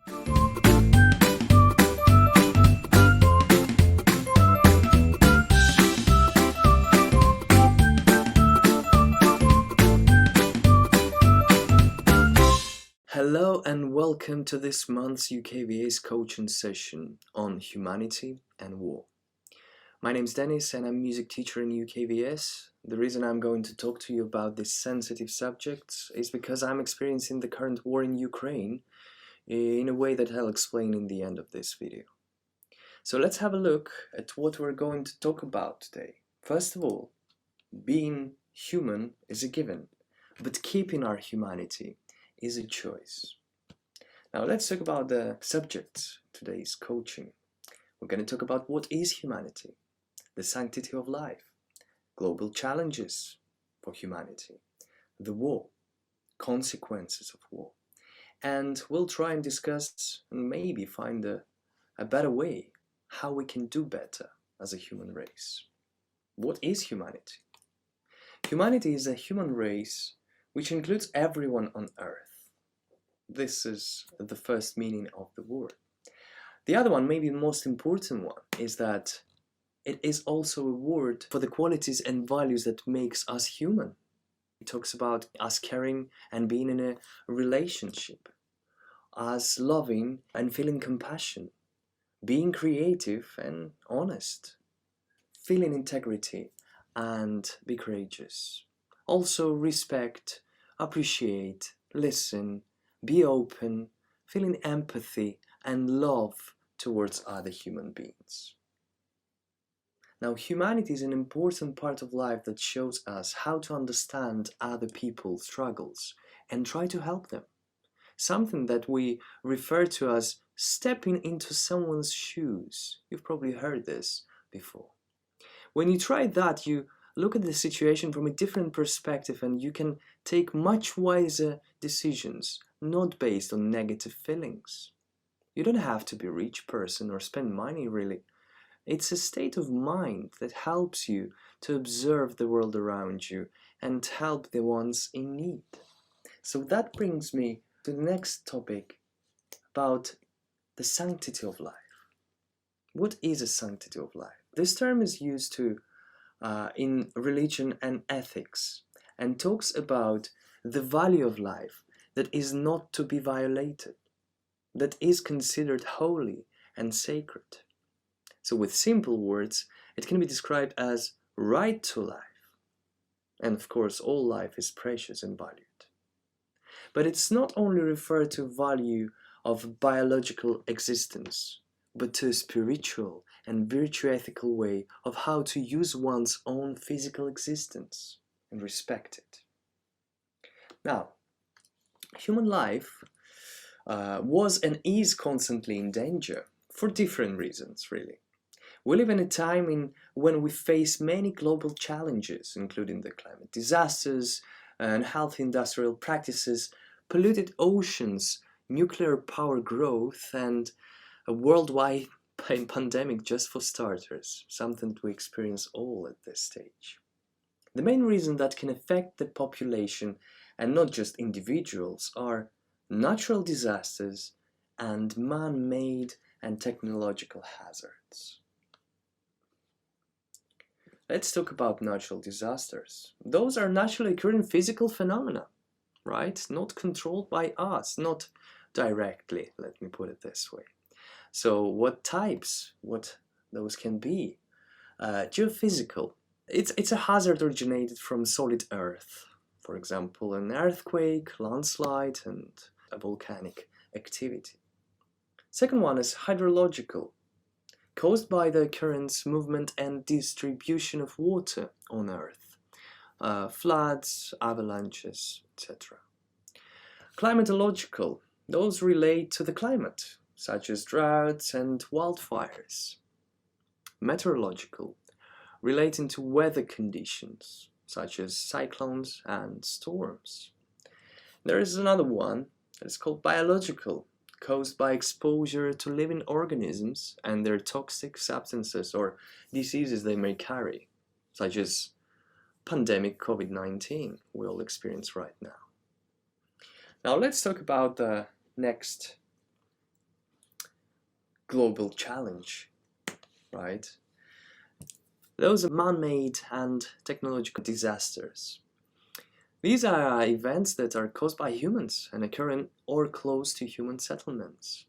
Hello and welcome to this month's UKVS coaching session on humanity and war. My name is Denis and I'm a music teacher in UKVS. The reason I'm going to talk to you about this sensitive subject is because I'm experiencing the current war in Ukraine in a way that I'll explain in the end of this video. So let's have a look at what we're going to talk about today. First of all, being human is a given, but keeping our humanity is a choice. Now let's talk about the subject today's coaching. We're going to talk about what is humanity, the sanctity of life, global challenges for humanity, the war, consequences of war, and we'll try and discuss and maybe find a better way how we can do better as a human race. What is humanity? Humanity is a human race which includes everyone on Earth. This is the first meaning of the word. The other one, maybe the most important one, is that it is also a word for the qualities and values that makes us human. It talks about us caring and being in a relationship, us loving and feeling compassion, being creative and honest, feeling integrity and be courageous. Also respect, appreciate, listen, be open, feeling empathy and love towards other human beings. Now, humanity is an important part of life that shows us how to understand other people's struggles and try to help them. Something that we refer to as stepping into someone's shoes. You've probably heard this before. When you try that, you look at the situation from a different perspective and you can take much wiser decisions, not based on negative feelings. You don't have to be a rich person or spend money really. It's a state of mind that helps you to observe the world around you and help the ones in need. So that brings me to the next topic about the sanctity of life. What is a sanctity of life? This term is used in religion and ethics and talks about the value of life that is not to be violated, that is considered holy and sacred. So with simple words, it can be described as right to life. And of course, all life is precious and valued. But it's not only referred to value of biological existence, but to a spiritual and virtue ethical way of how to use one's own physical existence and respect it. Now, human life was and is constantly in danger for different reasons, really. We live in a time when we face many global challenges, including the climate disasters, unhealthy industrial practices, polluted oceans, nuclear power growth, and a worldwide pandemic, just for starters, something that we experience all at this stage. The main reason that can affect the population and not just individuals are natural disasters and man-made and technological hazards. Let's talk about natural disasters. Those are naturally occurring physical phenomena, right? Not controlled by us, not directly, let me put it this way. So what types, what those can be? Geophysical. It's a hazard originated from solid earth. For example, an earthquake, landslide, and a volcanic activity. Second one is hydrological, caused by the currents, movement, and distribution of water on Earth. Floods, avalanches, etc. Climatological, those relate to the climate, such as droughts and wildfires. Meteorological, relating to weather conditions, such as cyclones and storms. There is another one that is called biological, caused by exposure to living organisms and their toxic substances or diseases they may carry, such as pandemic COVID-19 we all experience right now. Now let's talk about the next global challenge, right? Those are man-made and technological disasters. These are events that are caused by humans and occur in or close to human settlements.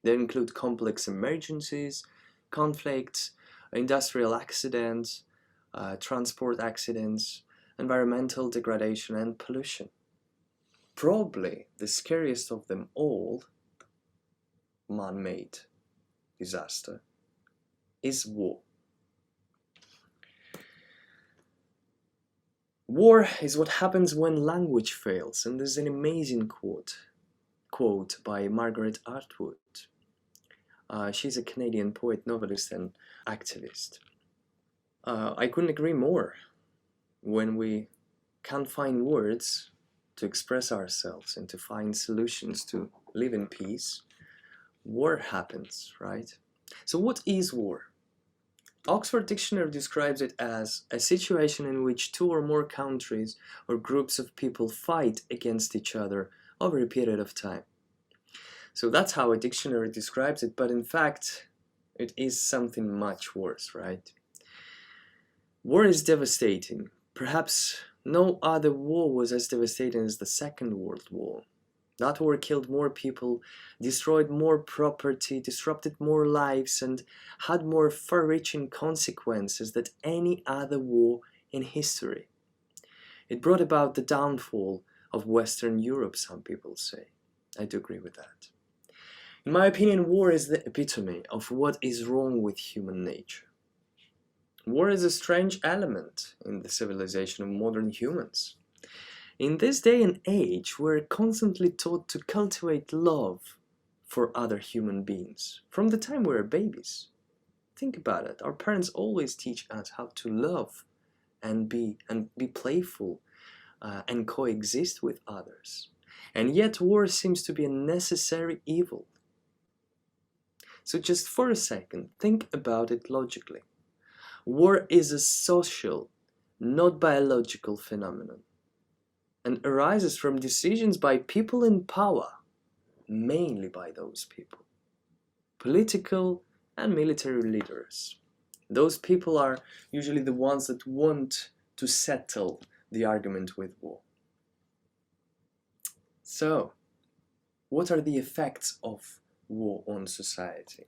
They include complex emergencies, conflicts, industrial accidents, transport accidents, environmental degradation and pollution. Probably the scariest of them all, man-made disaster, is war. War is what happens when language fails, and there's an amazing quote by Margaret Atwood. She's a Canadian poet, novelist, and activist. I couldn't agree more. When we can't find words to express ourselves and to find solutions to live in peace, war happens, right? So what is war? Oxford Dictionary describes it as a situation in which two or more countries or groups of people fight against each other over a period of time. So that's how a dictionary describes it, but in fact, it is something much worse, right? War is devastating. Perhaps no other war was as devastating as the Second World War. That war killed more people, destroyed more property, disrupted more lives, and had more far-reaching consequences than any other war in history. It brought about the downfall of Western Europe, some people say. I do agree with that. In my opinion, war is the epitome of what is wrong with human nature. War is a strange element in the civilization of modern humans. In this day and age, we're constantly taught to cultivate love for other human beings, from the time we're babies. Think about it. Our parents always teach us how to love and be playful and coexist with others. And yet war seems to be a necessary evil. So just for a second, think about it logically. War is a social, not biological phenomenon, and arises from decisions by people in power, mainly by those people. Political and military leaders. Those people are usually the ones that want to settle the argument with war. So, what are the effects of war on society?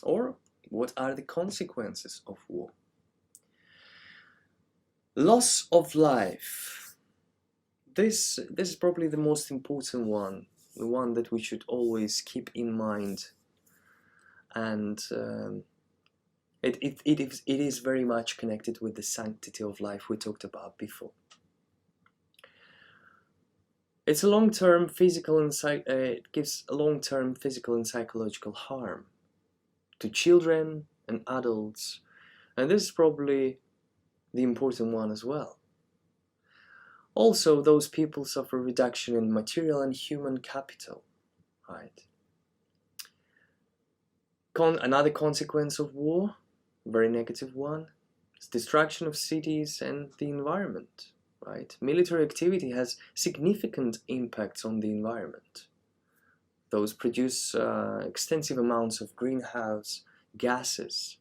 Or, what are the consequences of war? Loss of life. This is probably the most important one, the one that we should always keep in mind, and it is very much connected with the sanctity of life we talked about before. It's a long-term physical and it gives a long-term physical and psychological harm to children and adults, and this is probably the important one as well. Also, those people suffer reduction in material and human capital, right? Another consequence of war, very negative one, is destruction of cities and the environment, right? Military activity has significant impacts on the environment. Those produce extensive amounts of greenhouse gases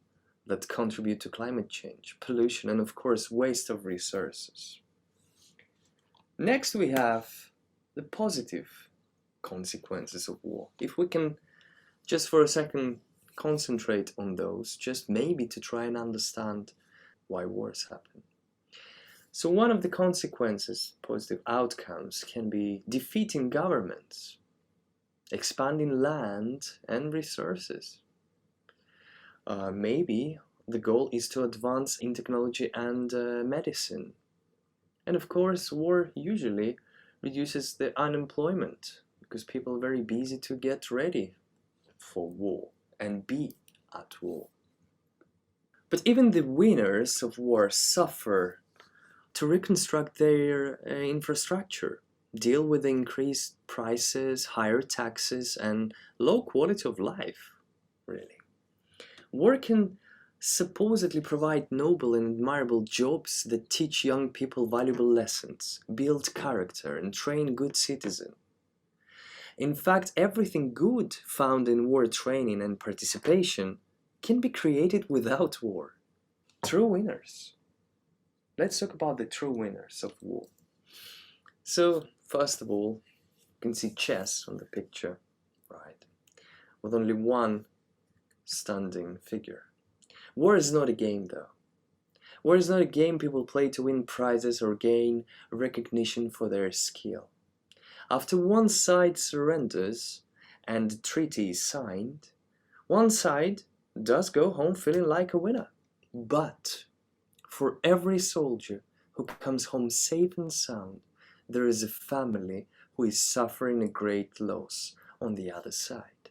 that contribute to climate change, pollution, and of course waste of resources. Next we have the positive consequences of war. If we can just for a second concentrate on those, just maybe to try and understand why wars happen. So one of the consequences, positive outcomes, can be defeating governments, expanding land and resources. Maybe the goal is to advance in technology and medicine. And of course, war usually reduces the unemployment because people are very busy to get ready for war and be at war. But even the winners of war suffer to reconstruct their infrastructure, deal with the increased prices, higher taxes, and low quality of life, really. War can supposedly provide noble and admirable jobs that teach young people valuable lessons, build character, and train good citizens. In fact, everything good found in war training and participation can be created without war. True winners. Let's talk about the true winners of war. So, first of all, you can see chess on the picture, right? With only one standing figure. War is not a game, though. War is not a game people play to win prizes or gain recognition for their skill. After one side surrenders and the treaty is signed, one side does go home feeling like a winner. But for every soldier who comes home safe and sound, there is a family who is suffering a great loss on the other side.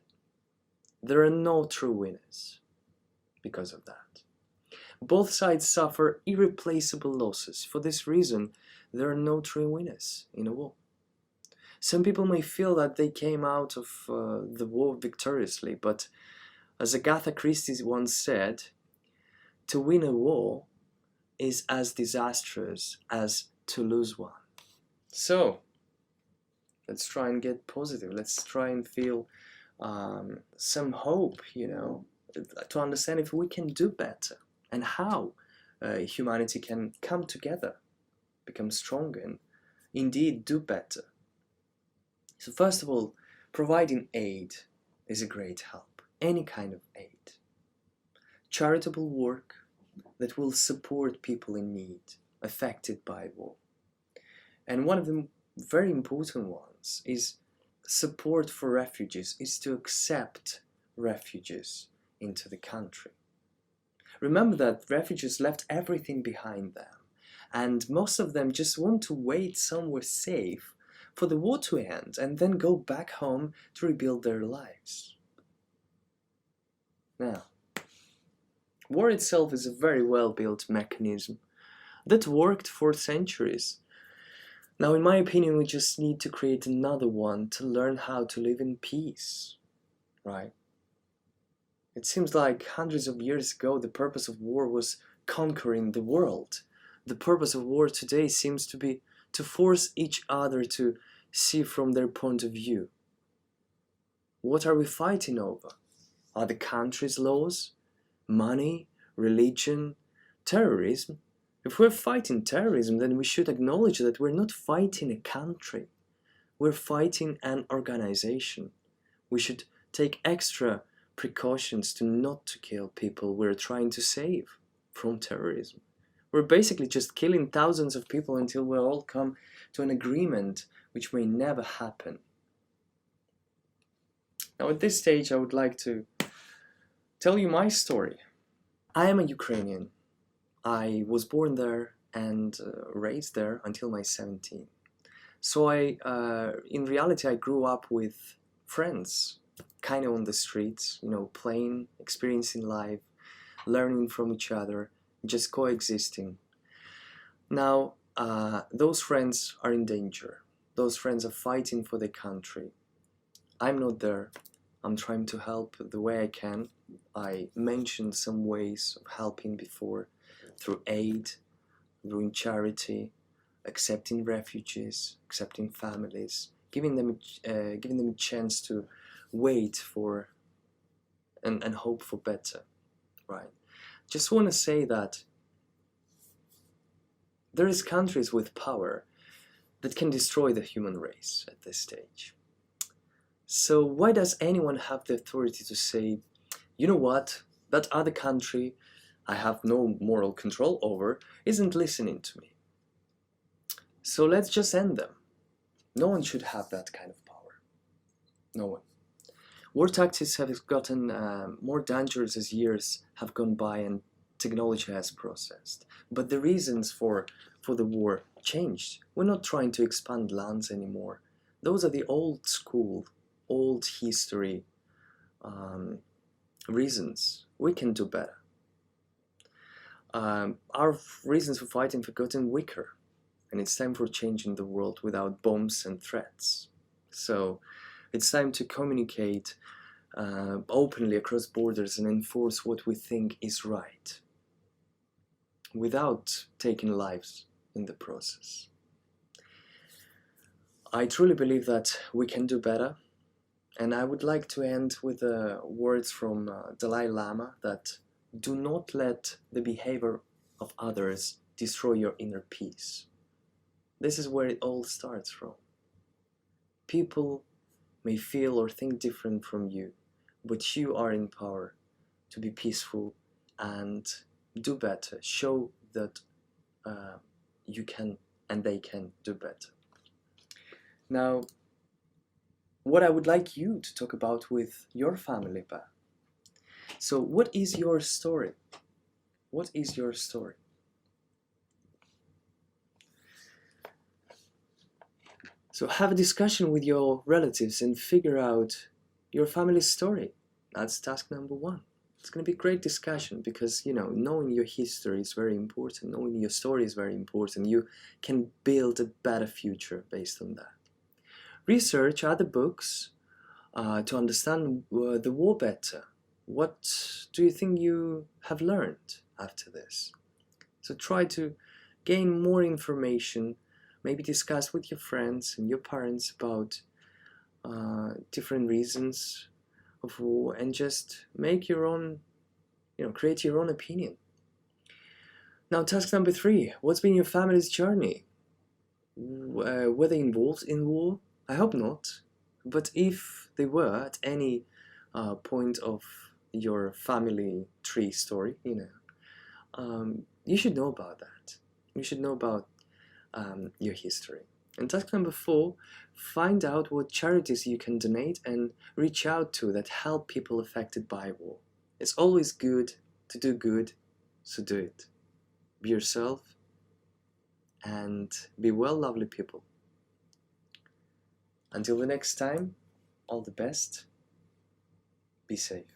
There are no true winners because of that. Both sides suffer irreplaceable losses. For this reason, there are no true winners in a war. Some people may feel that they came out of the war victoriously, but as Agatha Christie once said, to win a war is as disastrous as to lose one. So, let's try and get positive. Let's try and feel some hope, to understand if we can do better and how humanity can come together, become stronger, and indeed do better. So first of all, providing aid is a great help, any kind of aid. Charitable work that will support people in need, affected by war. And one of the very important ones is support for refugees, is to accept refugees into the country. Remember that refugees left everything behind them, and most of them just want to wait somewhere safe for the war to end and then go back home to rebuild their lives. Now, war itself is a very well-built mechanism that worked for centuries. Now, in my opinion, we just need to create another one to learn how to live in peace, right? It seems like hundreds of years ago the purpose of war was conquering the world. The purpose of war today seems to be to force each other to see from their point of view. What are we fighting over? Are the country's laws? Money? Religion? Terrorism? If we're fighting terrorism, then we should acknowledge that we're not fighting a country. We're fighting an organization. We should take extra precautions to not to kill people we're trying to save from terrorism. We're basically just killing thousands of people until we all come to an agreement which may never happen. Now at this stage I would like to tell you my story. I am a Ukrainian. I was born there and raised there until my 17. So in reality I grew up with friends, kind of on the streets, playing, experiencing life, learning from each other, just coexisting. Now, those friends are in danger. Those friends are fighting for their country. I'm not there. I'm trying to help the way I can. I mentioned some ways of helping before, through aid, doing charity, accepting refugees, accepting families, giving them a chance to wait for and hope for better, right? Just want to say that there is countries with power that can destroy the human race at this stage. So why does anyone have the authority to say, you know what, that other country I have no moral control over isn't listening to me, so let's just end them? No one should have that kind of power. No one. War tactics have gotten more dangerous as years have gone by and technology has processed. But the reasons for the war changed. We're not trying to expand lands anymore. Those are the old school, old history reasons. We can do better. Our reasons for fighting have gotten weaker, and it's time for changing the world without bombs and threats. So it's time to communicate openly across borders and enforce what we think is right, without taking lives in the process. I truly believe that we can do better. And I would like to end with words from Dalai Lama that do not let the behavior of others destroy your inner peace. This is where it all starts from. People may feel or think different from you, but you are in power to be peaceful and do better. Show that you can and they can do better. Now, what I would like you to talk about with your family, Pa. So, what is your story? What is your story? So, have a discussion with your relatives and figure out your family's story. That's task number one. It's going to be a great discussion because, knowing your history is very important. Knowing your story is very important. You can build a better future based on that. Research other books to understand the war better. What do you think you have learned after this? So try to gain more information, maybe discuss with your friends and your parents about different reasons of war, and just make your own, create your own opinion. Now, task number 3, what's been your family's journey? Were they involved in war? I hope not. But if they were at any point of your family tree story, you should know about that. You should know about your history. And task number 4, find out what charities you can donate and reach out to that help people affected by war. It's always good to do good, so do it. Be yourself and be well, lovely people. Until the next time, all the best. Be safe.